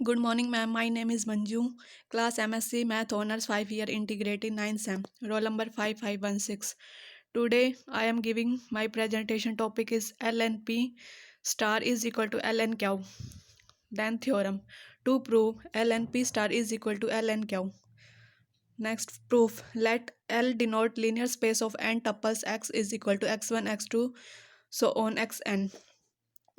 Good morning, ma'am. My name is Manju. Class MSc Math Honors 5-year integrated 9th Sem. Roll number 5516. Today, I am giving my presentation topic is LNP star is equal to LNQ. Then theorem. To prove LNP star is equal to LNQ. Next proof. Let L denote linear space of n tuples x is equal to x1, x2, so on xn.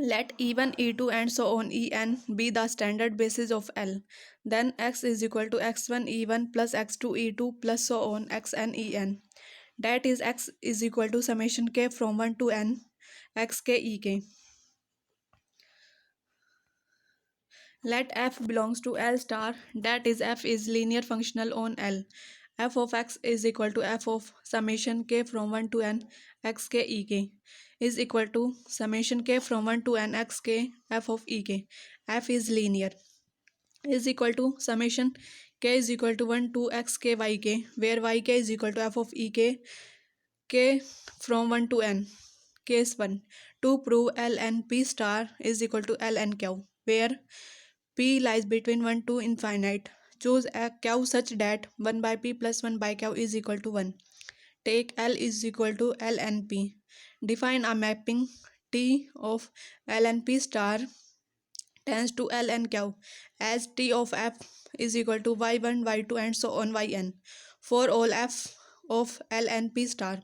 Let E1, E2 and so on En be the standard basis of L. Then x is equal to x1 E1 plus x2 E2 plus so on xn En. That is x is equal to summation k from 1 to n xk ek. Let f belongs to L star, that is f is linear functional on L. F of x is equal to f of summation k from 1 to n xk ek is equal to summation k from 1 to n xk f of ek. F is linear is equal to summation k is equal to 1 to xk yk, where yk is equal to f of ek k from 1 to n. Case 1. To prove LNP star is equal to LNQ, where P lies between 1 to infinite. Choose a Q such that 1 by P plus 1 by Q is equal to 1. Take L is equal to LNP. Define a mapping T of LNP star tends to LNQ as T of F is equal to Y1, Y2 and so on Yn for all F of LNP star.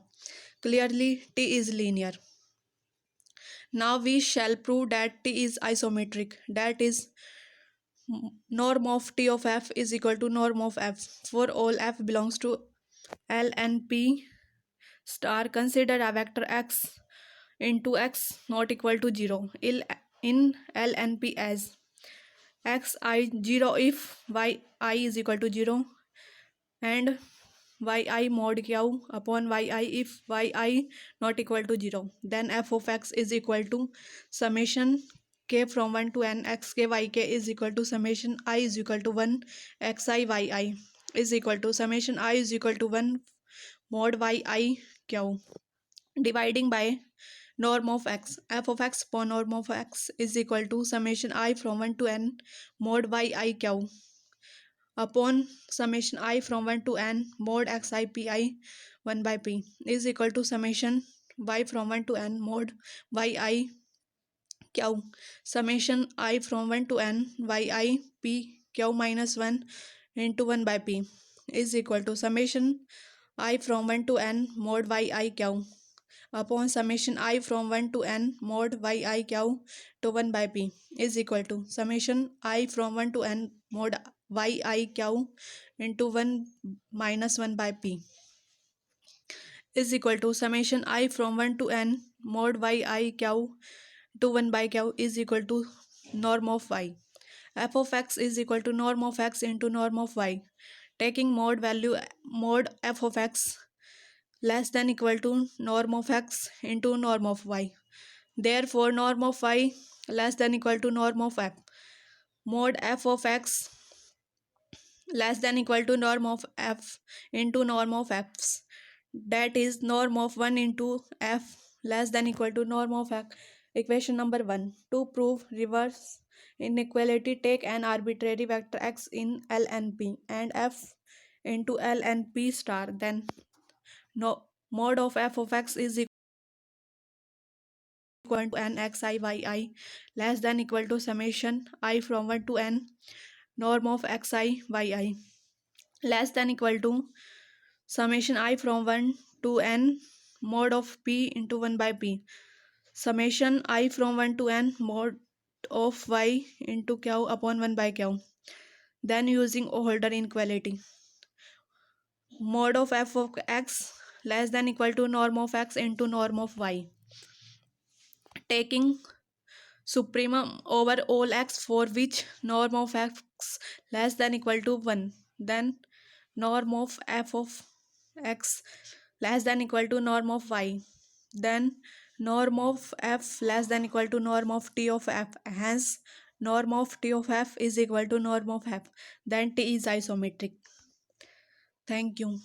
Clearly, T is linear. Now we shall prove that T is isometric, that is norm of T of F is equal to norm of F for all F belongs to L and P star. Consider a vector x into x not equal to 0 in L and P as xi 0 if yi is equal to 0 and yi mod q upon yi if yi not equal to 0. Then f of x is equal to summation k from 1 to n xk yk is equal to summation I is equal to 1 xi yi is equal to summation I is equal to 1 mod yi q. Dividing by norm of x, f of x upon norm of x is equal to summation I from 1 to n mod yi q upon summation I from 1 to n mod xi pi 1 by p is equal to summation y from 1 to n mod yi q summation I from 1 to n yi p q minus 1 into 1 by p is equal to summation I from 1 to n mod yi q upon summation I from 1 to n mod yi q to 1 by p is equal to summation I from 1 to n mod yi q into 1 minus 1 by p is equal to summation I from 1 to n mod yi q to 1 by q is equal to norm of y. F of x is equal to norm of x into norm of y. Taking mod value mod f of x less than equal to norm of x into norm of y. Therefore, norm of y less than equal to norm of f. Mod f of x less than equal to norm of f into norm of f's. That is norm of 1 into f less than equal to norm of x. Equation number 1. To prove reverse inequality, take an arbitrary vector x in L and P and f into L and P star. Then mod of f of x is equal to n xi yi less than equal to summation I from 1 to n norm of xi yi less than equal to summation I from 1 to n mod of p into 1 by p summation I from 1 to n mod of y into q upon 1 by q. Then using Holder inequality, mod of f of x less than equal to norm of x into norm of y. Taking supremum over all x for which norm of x less than equal to 1, then norm of f of x less than equal to norm of y, then norm of f less than equal to norm of t of f, hence norm of t of f is equal to norm of f, then t is isometric. Thank you.